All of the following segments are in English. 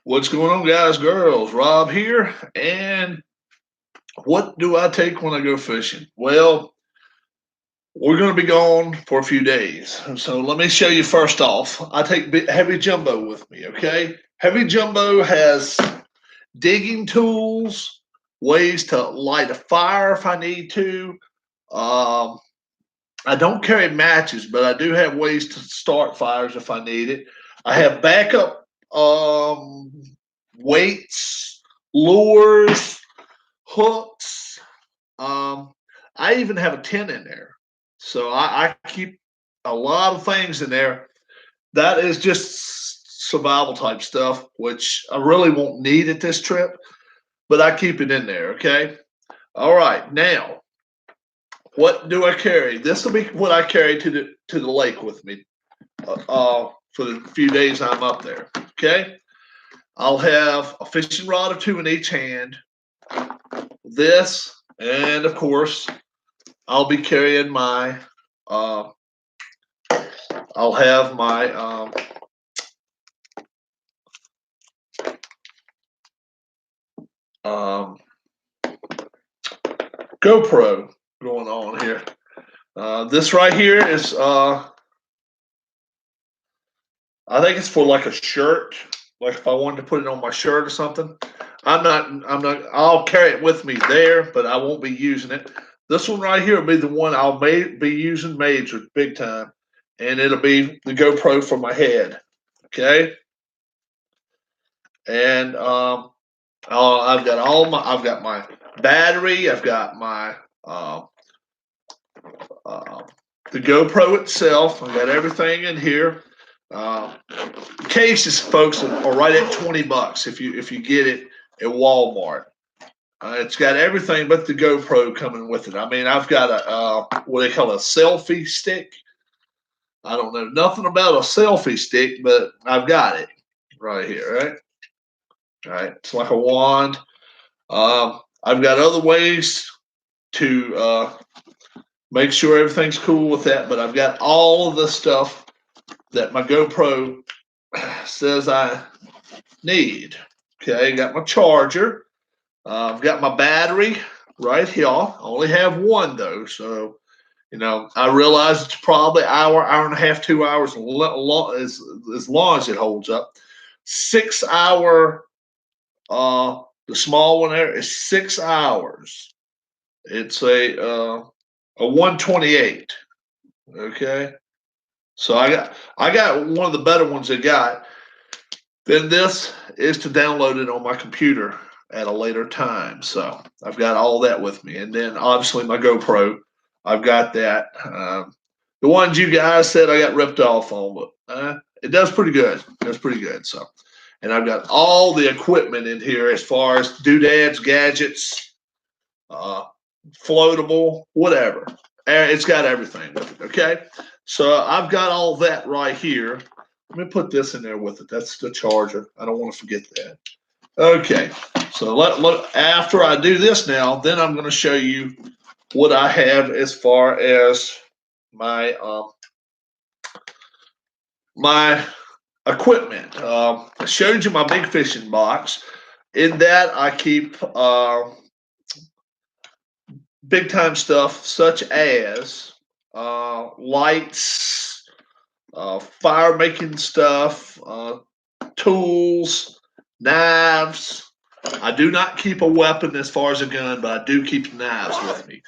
What's going on, guys, girls? Rob here. And what do I take when I go fishing? Well, we're going to be gone for a few days. So let me show you first off. I take heavy jumbo with me, okay? Heavy jumbo has digging tools, ways to light a fire if I need to. Um, I don't carry matches, but I do have ways to start fires if I need it. I have backup weights, lures, hooks. Um, I even have a tent in there. So I keep a lot of things in there. That is just survival type stuff, which I really won't need at this trip, but I keep it in there. Okay. All right. Now, what do I carry? This will be what I carry to the lake with me for the few days I'm up there. Okay. I'll have a fishing rod or two in each hand. This, and of course, I'll be carrying my. Uh, I'll have my um, GoPro going on here. This right here is, I think it's for like a shirt. Like if I wanted to put it on my shirt or something. I'll carry it with me there, but I won't be using it. This one right here will be the one I'll be using major big time. And it'll be the GoPro for my head. Okay. And I've got my battery. I've got my uh, the GoPro itself. I've got everything in here. Cases, folks, are right at $20 if you get it at Walmart. It's got everything but the GoPro coming with it. I mean, I've got a what they call a selfie stick. I don't know nothing about a selfie stick, but I've got it right here. Right, all right. It's like a wand. I've got other ways to make sure everything's cool with that, but I've got all of the stuff that my GoPro says I need. Okay, got my charger. I've got my battery right here. I only have one though, so I realize it's probably hour and a half, 2 hours, as long as it holds up. 6 hour. The small one there is 6 hours. It's a 128. Okay, so I got one of the better ones they got. Then this is to download it on my computer at a later time. So I've got all that with me, and then obviously my GoPro. I've got that. The ones you guys said I got ripped off on, but it does pretty good. It does pretty good. So, and I've got all the equipment in here as far as doodads, gadgets, uh, floatable, whatever. It's got everything with it. Okay, so I've got all that right here. Let me put this in there with it. That's the charger. I don't want to forget that. Okay, so after I do this now, then I'm going to show you what I have as far as my my equipment. I showed you my big fishing box. In that, I keep big time stuff such as lights, fire making stuff, tools, knives. I do not keep a weapon as far as a gun, but I do keep knives with me.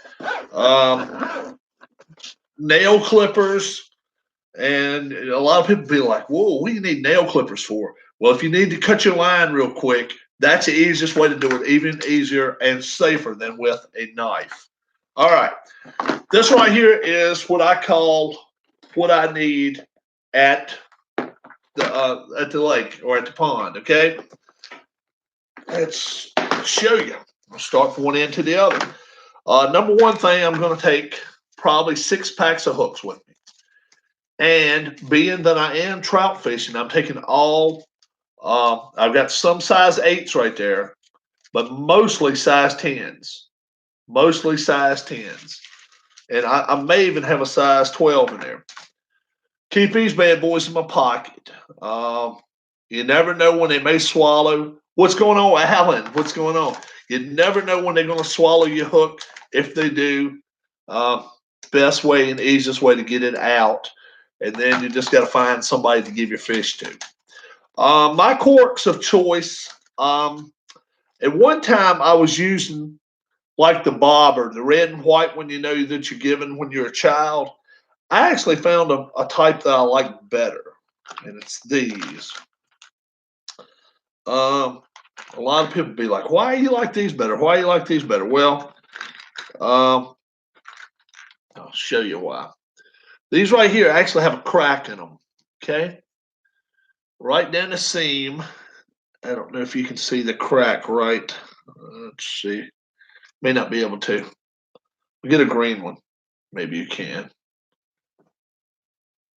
Nail clippers, and a lot of people be like, "Whoa, what do you need nail clippers for?" Well, if you need to cut your line real quick, that's the easiest way to do it, even easier and safer than with a knife. All right, this right here is what I call what I need at the lake or at the pond. Okay, let's show you. I'll start from one end to the other. Number one thing, I'm going to take probably 6 packs of hooks with me. And being that I am trout fishing, I'm taking all. I've got some size 8s right there, but mostly size 10s. Mostly size 10s. And I may even have a size 12 in there. Keep these bad boys in my pocket. You never know when they may swallow. What's going on, Alan? What's going on? You never know when they're going to swallow your hook. If they do, uh, best way and easiest way to get it out. And then you just got to find somebody to give your fish to. My corks of choice. At one time, I was using like the bobber, the red and white one you know that you're given when you're a child. I actually found a type that I like better, and it's these. A lot of people be like, "Why do you like these better? Why do you like these better?" Well, I'll show you why. These right here actually have a crack in them. Okay, right down the seam. I don't know if you can see the crack right. Let's see. May not be able to. We get a green one. Maybe you can.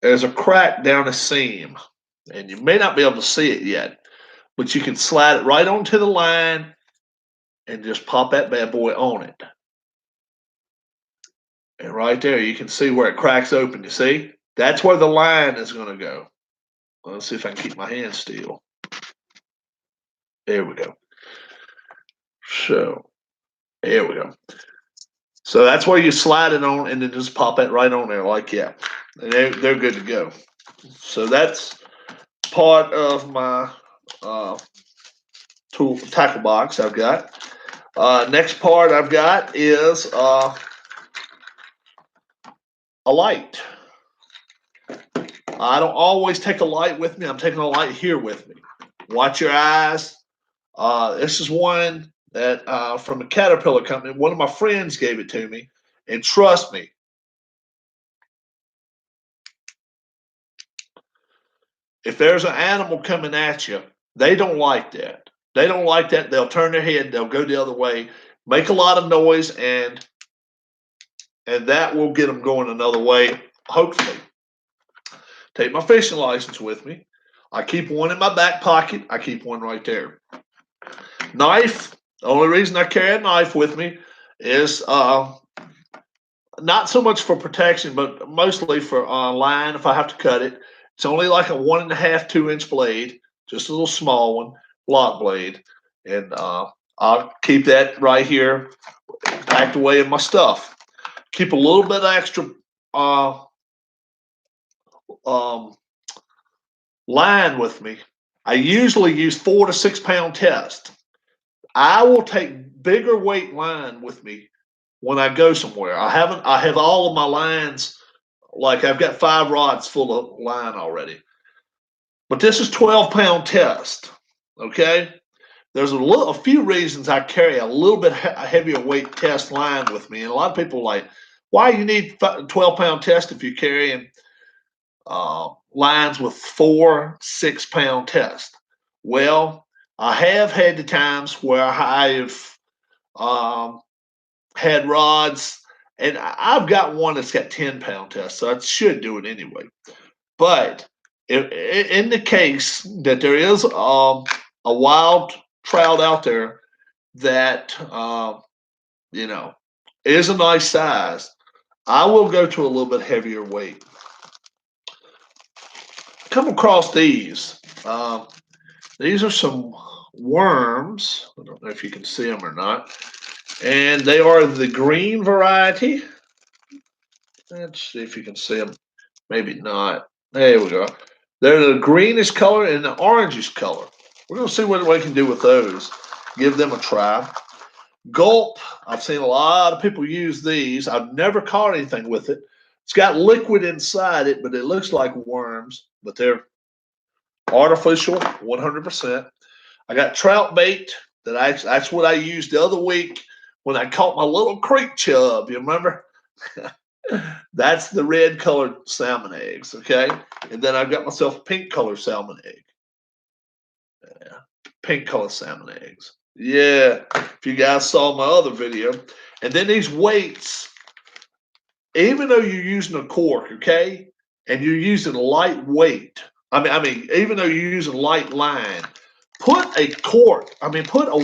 There's a crack down the seam, and you may not be able to see it yet, but you can slide it right onto the line and just pop that bad boy on it. And right there, you can see where it cracks open. You see? That's where the line is going to go. Let's see if I can keep my hand still. There we go. So, there we go. So that's where you slide it on and then just pop it right on there like that. And they're good to go. So that's part of my tool tackle box I've got. Next part I've got is a light. I don't always take a light with me. I'm taking a light here with me. Watch your eyes. This is one that from a Caterpillar company. One of my friends gave it to me, and trust me, if there's an animal coming at you, they don't like that. They don't like that. They'll turn their head. They'll go the other way, make a lot of noise, and that will get them going another way. Hopefully, take my fishing license with me. I keep one in my back pocket. I keep one right there. Knife. The only reason I carry a knife with me is not so much for protection, but mostly for line if I have to cut it. It's only like a 1.5, 2-inch blade, just a little small one, block blade. And I'll keep that right here packed away in my stuff. Keep a little bit extra line with me. I usually use 4 to 6 pound test. I will take bigger weight line with me when I go somewhere. I have all of my lines, like I've got 5 rods full of line already. But this is 12-pound test. Okay? There's a few reasons I carry a little bit heavier weight test line with me. And a lot of people are like, why you need 12-pound test if you're carrying lines with 4, 6-pound test? Well, I have had the times where I've had rods, and I've got one that's got 10-pound test, so I should do it anyway. But in the case that there is a wild trout out there that is a nice size, I will go to a little bit heavier weight. Come across these. These are some worms. I don't know if you can see them or not. And they are the green variety. Let's see if you can see them. Maybe not. There we go. They're the greenish color and the orangish color. We're going to see what we can do with those. Give them a try. Gulp. I've seen a lot of people use these. I've never caught anything with it. It's got liquid inside it, but it looks like worms. But they're artificial, 100%. I got trout bait. That's what I used the other week when I caught my little creek chub. You remember? That's the red colored salmon eggs, okay? And then I've got myself a pink colored salmon egg. Yeah, pink colored salmon eggs. Yeah, if you guys saw my other video. And then these weights, even though you're using a cork, okay, and you're using light weight, I mean, even though you're using light line, put a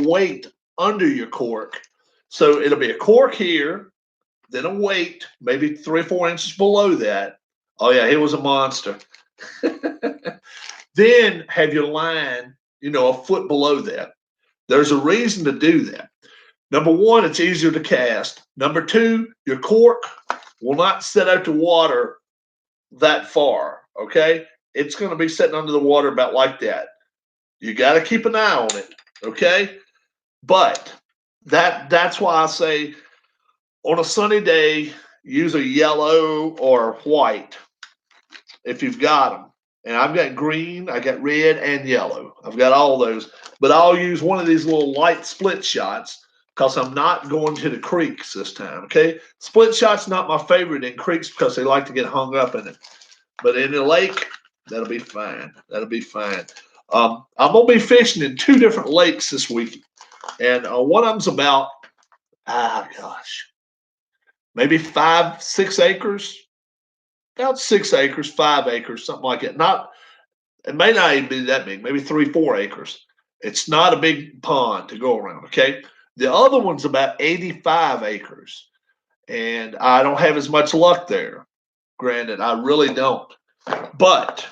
weight under your cork. So it'll be a cork here, then a weight, maybe 3 or 4 inches below that. Oh yeah, it was a monster. then have your line, a foot below that. There's a reason to do that. Number one, it's easier to cast. Number two, your cork will not set out the water that far. Okay, it's going to be sitting under the water about like that. You got to keep an eye on it. Okay, but that's why I say on a sunny day, use a yellow or white if you've got them. And I've got green, I got red and yellow. I've got all those, but I'll use one of these little light split shots because I'm not going to the creeks this time. Okay, split shots not my favorite in creeks because they like to get hung up in it, but in the lake, that'll be fine. That'll be fine. I'm gonna be fishing in 2 different lakes this week, and one of them's about maybe 5-6 acres, about 6 acres, 5 acres, something like that. It may not even be that big, maybe 3-4 acres. It's not a big pond to go around. Okay, the other one's about 85 acres, and I don't have as much luck there. Granted, I really don't, but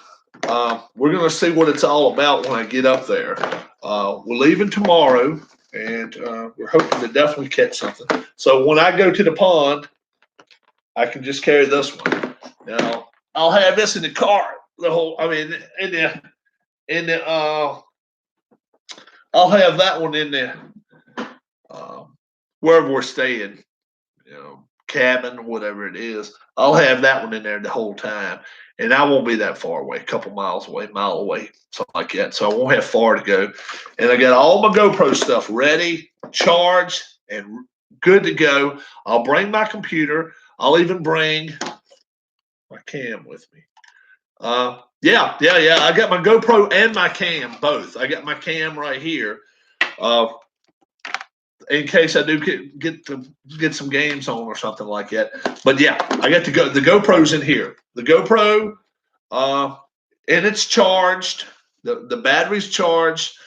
we're going to see what it's all about when I get up there. We're leaving tomorrow, and we're hoping to definitely catch something. So when I go to the pond, I can just carry this one. Now I'll have this in the car. I'll have that one in the wherever we're staying, cabin, whatever it is. I'll have that one in there the whole time. And I won't be that far away, a couple miles away, mile away, something like that. So I won't have far to go. And I got all my GoPro stuff ready, charged, and good to go. I'll bring my computer. I'll even bring my cam with me. Yeah. I got my GoPro and my cam both. I got my cam right here. In case I do get some games on or something like that. But yeah, I got the GoPro's in here. The GoPro, and it's charged. The battery's charged.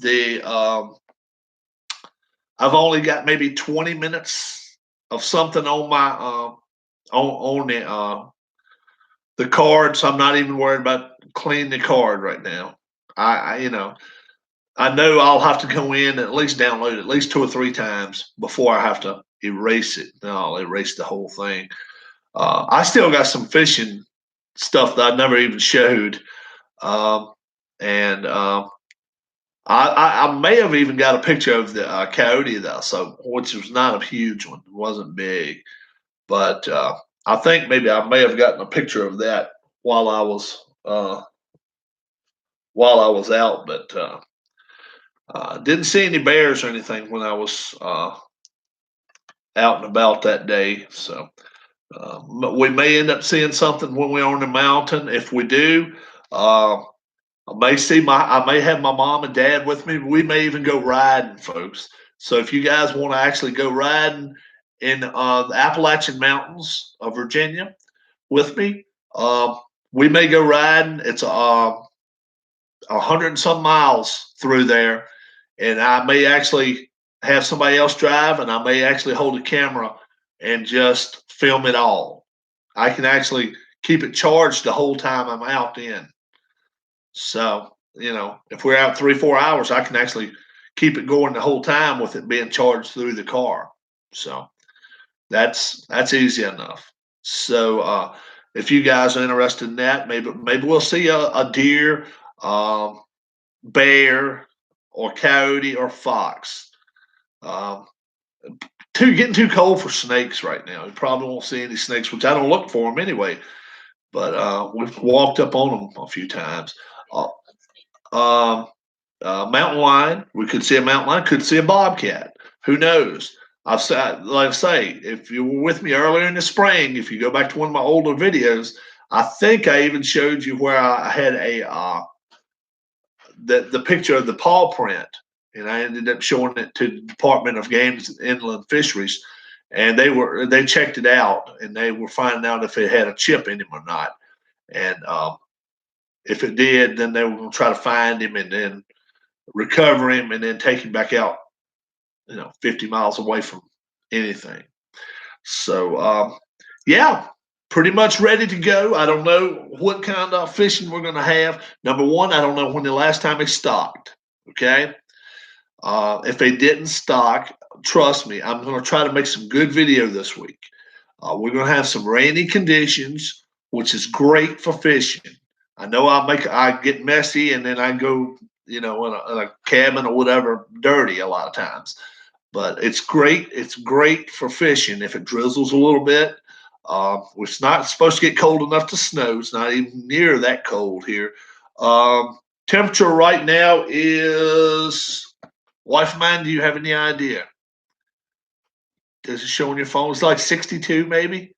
I've only got maybe 20 minutes of something on my on the card, so I'm not even worried about cleaning the card right now. I know I'll have to go in and at least download it at least 2 or 3 times before I have to erase it. No, I'll erase the whole thing. I still got some fishing stuff that I never even showed. And I may have even got a picture of the coyote though, which was not a huge one. It wasn't big. But I think maybe I may have gotten a picture of that while I was out, but didn't see any bears or anything when I was out and about that day. So we may end up seeing something when we're on the mountain. If we do, I may have my mom and dad with me. We may even go riding, folks. So if you guys want to actually go riding in the Appalachian Mountains of Virginia with me, we may go riding. It's 100 and some miles through there, and I may actually have somebody else drive, and I may actually hold a camera and just film it all. I can actually keep it charged the whole time I'm out in. So, if we're out 3-4 hours, I can actually keep it going the whole time with it being charged through the car. So that's easy enough. So if you guys are interested in that, maybe we'll see a deer, bear, or coyote or fox. Getting too cold for snakes right now. You probably won't see any snakes, which I don't look for them anyway. But we've walked up on them a few times. Mountain lion. We could see a mountain lion. Could see a bobcat. Who knows? I've said, like I say, if you were with me earlier in the spring, if you go back to one of my older videos, I think I even showed you where I had the picture of the paw print, and I ended up showing it to the Department of Game and Inland Fisheries, and they checked it out, and they were finding out if it had a chip in him or not, and if it did, then they were going to try to find him and then recover him and then take him back out, 50 miles away from anything. So yeah, pretty much ready to go. I don't know what kind of fishing we're going to have. Number one, I don't know when the last time they stocked. Okay. If they didn't stock, trust me, I'm going to try to make some good video this week. We're going to have some rainy conditions, which is great for fishing. I know I get messy and then I go, in a cabin or whatever, dirty a lot of times. But it's great. It's great for fishing if it drizzles a little bit. It's not supposed to get cold enough to snow. It's not even near that cold here. Temperature right now is, wife of mine, do you have any idea? Does it show on your phone? It's like 62 maybe.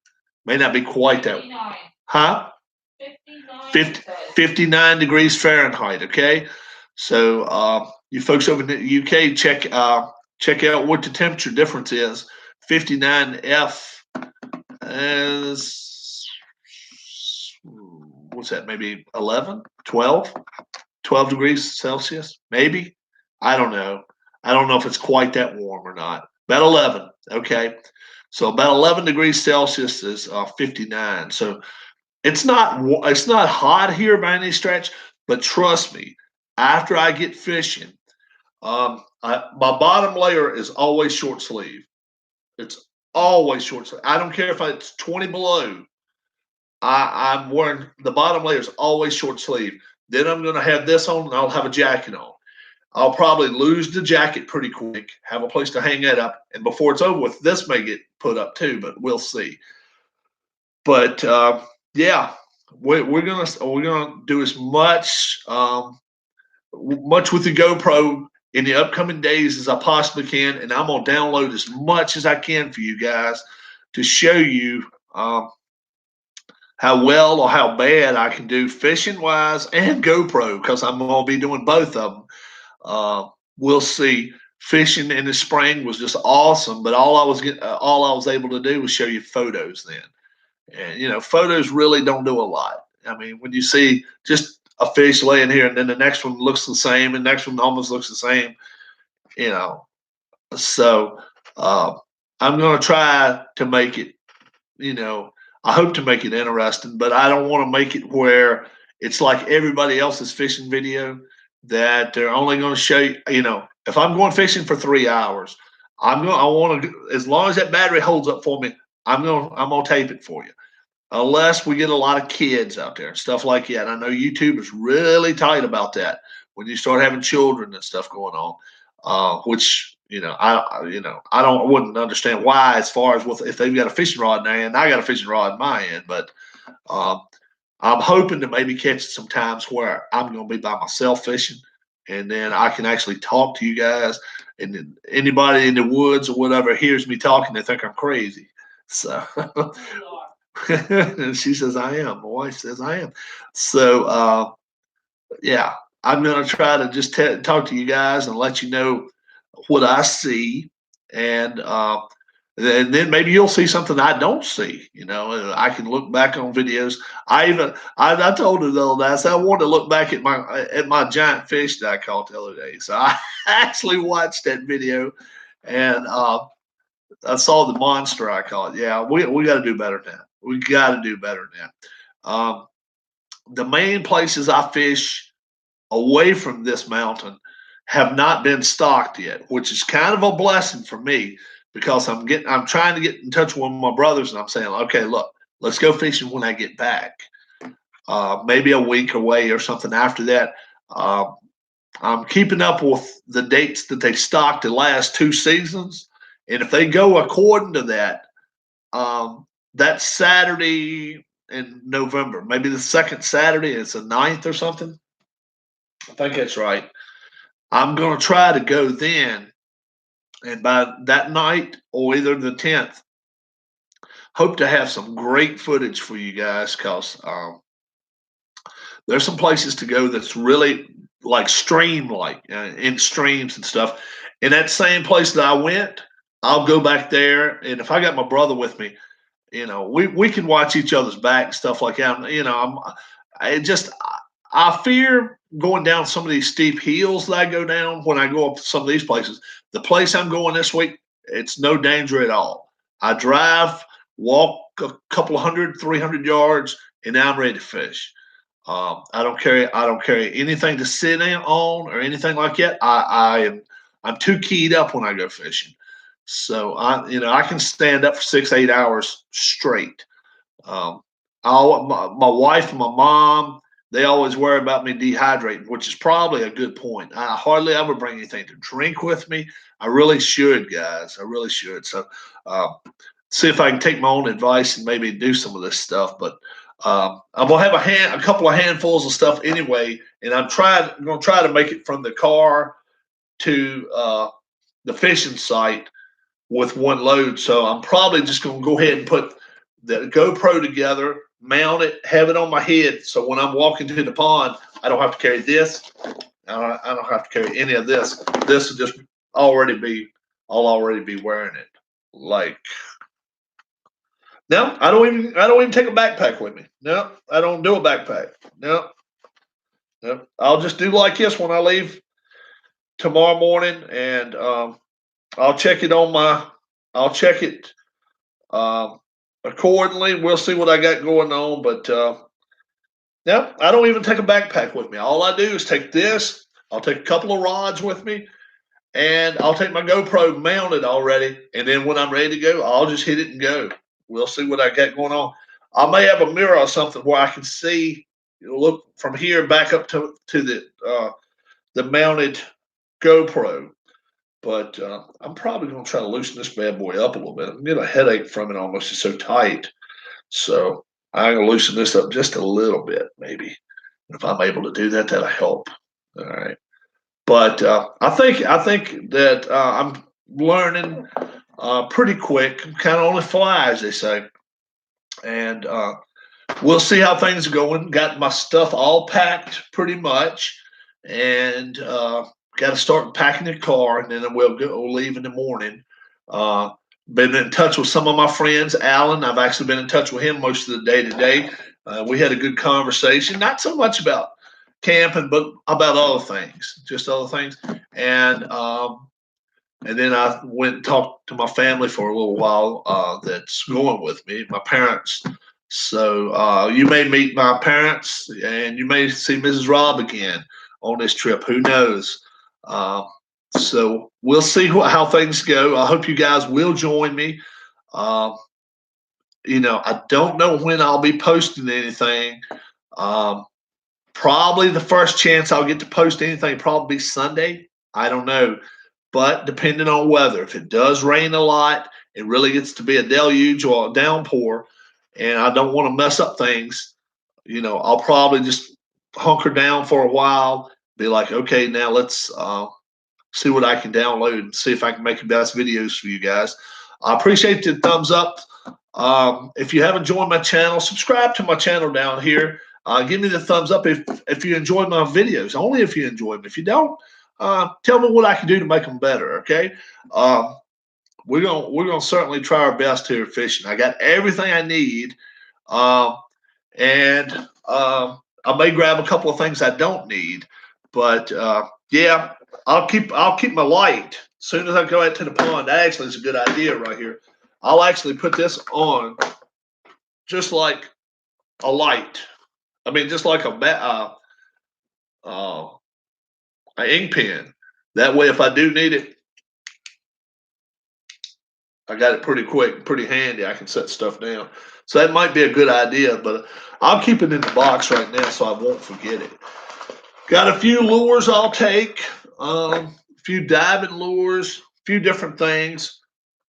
May not be quite that. 59. Huh? 59 degrees Fahrenheit. Okay. So you folks over in the UK, check out what the temperature difference is. 59 F is, what's that? Maybe 11, 12 degrees Celsius, maybe. I don't know. I don't know if it's quite that warm or not. About 11. Okay. So about 11 degrees Celsius is 59. So it's not hot here by any stretch, but trust me, after I get fishing, my bottom layer is always short sleeve. It's always short sleeve. I don't care if it's 20 below. I'm wearing the bottom layer is always short sleeve. Then I'm going to have this on, and I'll have a jacket on. I'll probably lose the jacket pretty quick, have a place to hang it up, and before it's over with, this may get put up too, but we'll see. But yeah, we're gonna do as much with the GoPro in the upcoming days as I possibly can, and I'm gonna download as much as I can for you guys to show you how well or how bad I can do fishing wise and GoPro, because I'm gonna be doing both of them. We'll see. Fishing in the spring was just awesome, but all I was able to do was show you photos then. And photos really don't do a lot. I mean, when you see just a fish laying here and then the next one looks the same and the next one almost looks the same, So I'm going to try to make it, I hope to make it interesting, but I don't want to make it where it's like everybody else's fishing video that they're only going to show you, if I'm going fishing for 3 hours, I want to, as long as that battery holds up for me, I'm gonna tape it for you, unless we get a lot of kids out there and stuff like that. I know YouTube is really tight about that when you start having children and stuff going on, which I wouldn't understand why, as far as if they've got a fishing rod in their hand, I got a fishing rod in my hand, but I'm hoping to maybe catch some times where I'm going to be by myself fishing, and then I can actually talk to you guys, and then anybody in the woods or whatever hears me talking, they think I'm crazy. So she says I am. My wife says I am. So yeah, I'm going to try to just talk to you guys and let you know what I see, and then maybe you'll see something I don't see. I can look back on videos. I told her the other day, I said I wanted to look back at my giant fish that I caught the other day. So I actually watched that video, and I saw the monster I caught. Yeah, we got to do better than that. We got to do better than that. The main places I fish away from this mountain have not been stocked yet, which is kind of a blessing for me, because I'm trying to get in touch with my brothers, and I'm saying, okay, look, let's go fishing when I get back. Maybe a week away or something after that. I'm keeping up with the dates that they stocked the last 2 seasons. And if they go according to that, that Saturday in November, maybe the second Saturday, it's the 9th or something. I think that's right. I'm going to try to go then. And by that night, or either the 10th, hope to have some great footage for you guys, because there's some places to go that's really like stream-like, in streams and stuff. In that same place that I went, I'll go back there, and if I got my brother with me, we can watch each other's back and stuff like that. I fear going down some of these steep hills that I go down when I go up to some of these places. The place I'm going this week, it's no danger at all. I drive, walk a couple of 100, 300 yards, and now I'm ready to fish. I don't carry anything to sit in on or anything like that. I'm too keyed up when I go fishing. So I can stand up for 6, 8 hours straight. Um, my wife and my mom, they always worry about me dehydrating, which is probably a good point. I hardly ever bring anything to drink with me. I really should, guys. I really should. So, see if I can take my own advice and maybe do some of this stuff. But I'm gonna have a couple of handfuls of stuff anyway, and I'm gonna try to make it from the car to the fishing site with one load. So I'm probably just gonna go ahead and put the GoPro together, mount it, have it on my head, so when I'm walking to the pond, I don't have to carry this. I don't have to carry any of this. This will just already be. I'll already be wearing it. Like, no, I don't even take a backpack with me. No, I don't do a backpack. No, no. I'll just do like this when I leave tomorrow morning, and I'll check it on my. I'll check it accordingly. We'll see what I got going on, but no, I don't even take a backpack with me. All I do is take this. I'll take a couple of rods with me, and I'll take my GoPro mounted already. And then when I'm ready to go, I'll just hit it and go. We'll see what I got going on. I may have a mirror or something where I can see, look from here back up to the mounted GoPro. But I'm probably going to try to loosen this bad boy up a little bit. I'm getting a headache from it almost. It's so tight. So I'm going to loosen this up just a little bit, maybe. If I'm able to do that, that'll help. All right. But I think that I'm learning pretty quick, kind of on the fly, as they say. And we'll see how things are going. Got my stuff all packed pretty much, and got to start packing the car, and then we'll leave in the morning. Been in touch with some of my friends. Alan, I've actually been in touch with him most of the day today. We had a good conversation, not so much about camping, but about other things, just other things. And then I went and talked to my family for a little while that's going with me, my parents. So you may meet my parents, and you may see Mrs. Robb again on this trip. Who knows? So we'll see how things go. I hope you guys will join me. I don't know when I'll be posting anything. Probably the first chance I'll get to post anything probably Sunday. I don't know. But depending on weather, if it does rain a lot, it really gets to be a deluge or a downpour, and I don't want to mess up things, I'll probably just hunker down for a while, be like, okay, now let's see what I can download and see if I can make the best videos for you guys. I appreciate the thumbs up. If you haven't joined my channel, subscribe to my channel down here. Give me the thumbs up if you enjoy my videos. Only if you enjoy them. If you don't, tell me what I can do to make them better. Okay. We're gonna certainly try our best here at fishing. I got everything I need, and I may grab a couple of things I don't need. But yeah, I'll keep my light as soon as I go out to the pond. That actually is a good idea right here. I'll actually put this on just like a light. I mean, just like an ink pen. That way, if I do need it, I got it pretty quick, pretty handy. I can set stuff down. So that might be a good idea, but I'll keep it in the box right now so I won't forget it. Got a few lures I'll take, a few diving lures, a few different things.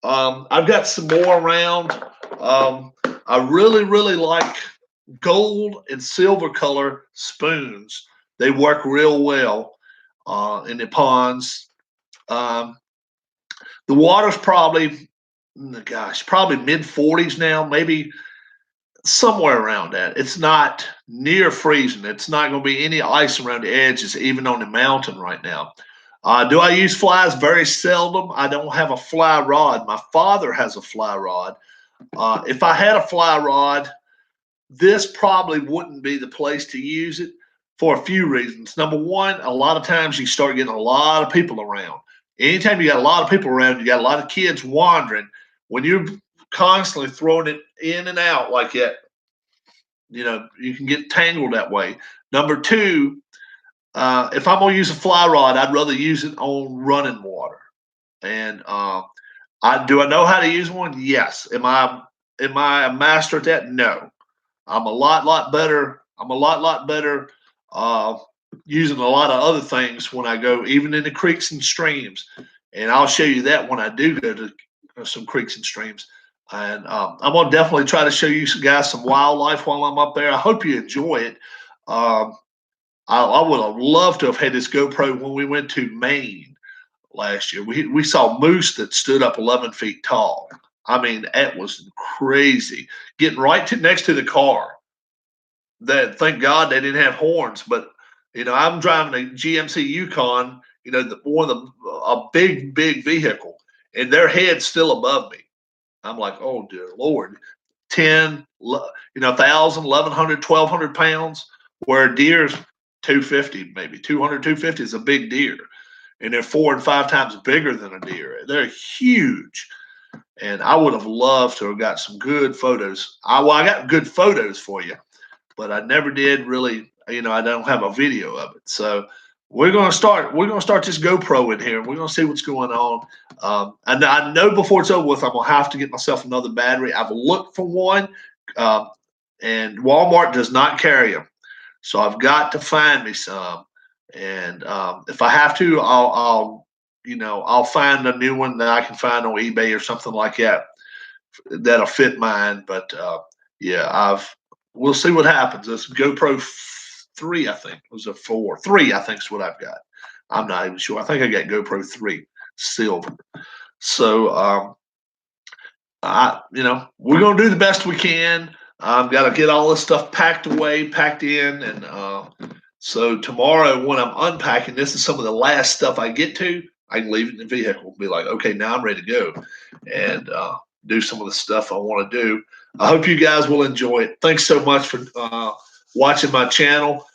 I've got some more around. I really, really like gold and silver color spoons. They work real well in the ponds. The water's probably mid 40s now, maybe somewhere around that. It's not near freezing. It's not going to be any ice around the edges, even on the mountain right now. Do I use flies? Very seldom. I don't have a fly rod. My father has a fly rod. If I had a fly rod, this probably wouldn't be the place to use it for a few reasons. Number one, a lot of times you start getting a lot of people around. Anytime you got a lot of people around, you got a lot of kids wandering. When you're constantly throwing it in and out like that, you can get tangled that way. Number two, if I'm gonna use a fly rod, I'd rather use it on running water. And I know how to use one? Yes. Am I a master at that? No. I'm a lot better. I'm a lot better uh, using a lot of other things when I go, even in the creeks and streams. And I'll show you that when I do go to some creeks and streams. And I'm gonna definitely try to show you guys some wildlife while I'm up there. I hope you enjoy it. Um, I would have loved to have had this GoPro when we went to Maine last year. We saw moose that stood up 11 feet tall. I mean, that was crazy. Getting right next to the car. That thank God they didn't have horns, but I'm driving a GMC Yukon. One of a big vehicle, and their head's still above me. I'm like, oh dear Lord, 10, 1,000, 1,100, 1,200 pounds, where a deer's 250, maybe 200, 250 is a big deer. And they're 4 and 5 times bigger than a deer. They're huge. And I would have loved to have got some good photos. I got good photos for you, but I never did really, I don't have a video of it. So we're going to start this GoPro in here. We're going to see what's going on. And I know before it's over with, I'm going to have to get myself another battery. I've looked for one, and Walmart does not carry them. So I've got to find me some. And if I have to, I'll find a new one that I can find on eBay or something like that that'll fit mine. But yeah, we'll see what happens. This GoPro 3, I think, was a 4. 3, I think, is what I've got. I'm not even sure. I think I got GoPro 3 silver. So we're gonna do the best we can. I've got to get all this stuff packed away, packed in, and so tomorrow when I'm unpacking, this is some of the last stuff I get to. I can leave it in the vehicle, be like, okay, now I'm ready to go, and do some of the stuff I want to do. I hope you guys will enjoy it. Thanks so much for watching my channel.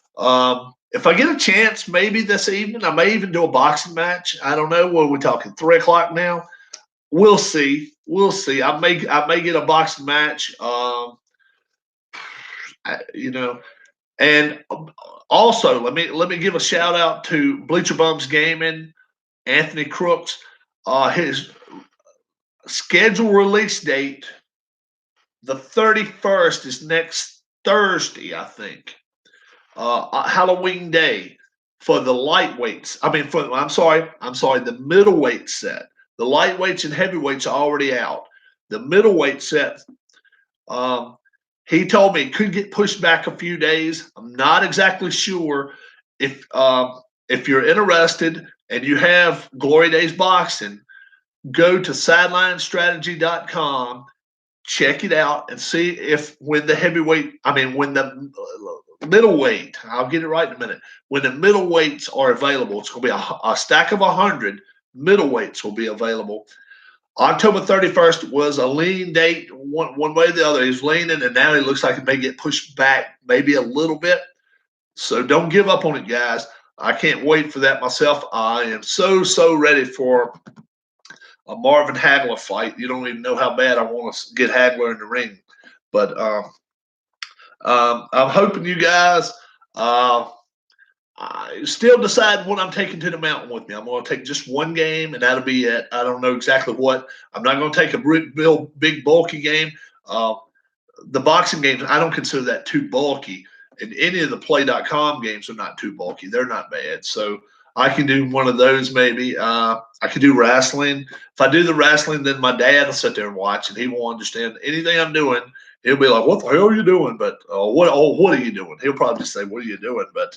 If I get a chance, maybe this evening, I may even do a boxing match. I don't know. What are we talking? 3 o'clock now? We'll see. We'll see. I may get a boxing match. And also let me give a shout out to Bleacher Bums Gaming, Anthony Crooks. His scheduled release date, the 31st, is next Thursday, I think. Halloween Day for the lightweights. I'm sorry, the middleweight set. The lightweights and heavyweights are already out. The middleweight set, he told me it could get pushed back a few days. I'm not exactly sure. If you're interested and you have Glory Days Boxing, go to sidelinestrategy.com, check it out, and see if when the middleweight, I'll get it right in a minute. When the middleweights are available, it's going to be a stack of 100 middleweights will be available. October 31st was a lean date, one way or the other. He's leaning, and now he looks like it may get pushed back maybe a little bit. So don't give up on it, guys. I can't wait for that myself. I am so ready for a Marvin Hagler fight. You don't even know how bad I want to get Hagler in the ring. But I'm hoping you guys I still decide what I'm taking to the mountain with me. I'm going to take just one game, and that'll be it. I don't know exactly what. I'm not going to take a real big, bulky game. The boxing games, I don't consider that too bulky. And any of the play.com games are not too bulky. They're not bad. So I can do one of those maybe. I could do wrestling. If I do the wrestling, then my dad will sit there and watch, and he won't understand anything I'm doing. He'll be like, "What the hell are you doing?" But what are you doing? He'll probably just say, "What are you doing?" But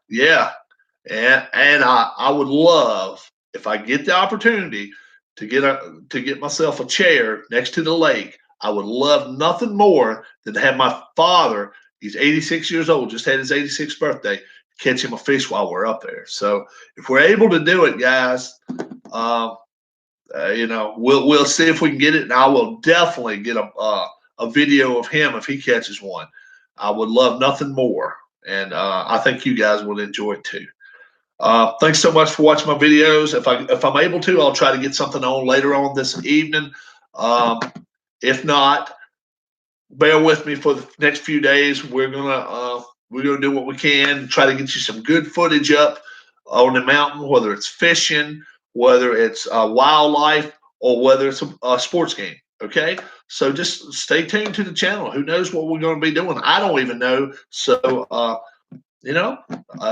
yeah, and I would love, if I get the opportunity to get myself a chair next to the lake. I would love nothing more than to have my father. He's 86 years old, just had his 86th birthday. Catch him a fish while we're up there. So if we're able to do it, guys, we'll see if we can get it, and I will definitely get a video of him if he catches one. I would love nothing more, and I think you guys will enjoy it too. Thanks so much for watching my videos. If I'm able to, I'll try to get something on later on this evening. Um, if not, bear with me for the next few days. We're gonna do what we can, try to get you some good footage up on the mountain, whether it's fishing, whether it's wildlife, or whether it's a sports game. Okay, so just stay tuned to the channel. Who knows what we're going to be doing? I don't even know. So you know,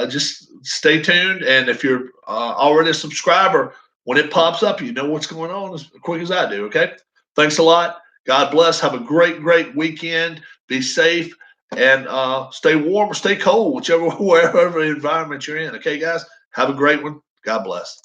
just stay tuned. And if you're already a subscriber, when it pops up, you know what's going on as quick as I do. Okay. Thanks a lot. God bless. Have a great, great weekend. Be safe and stay warm or stay cold, wherever environment you're in. Okay, guys. Have a great one. God bless.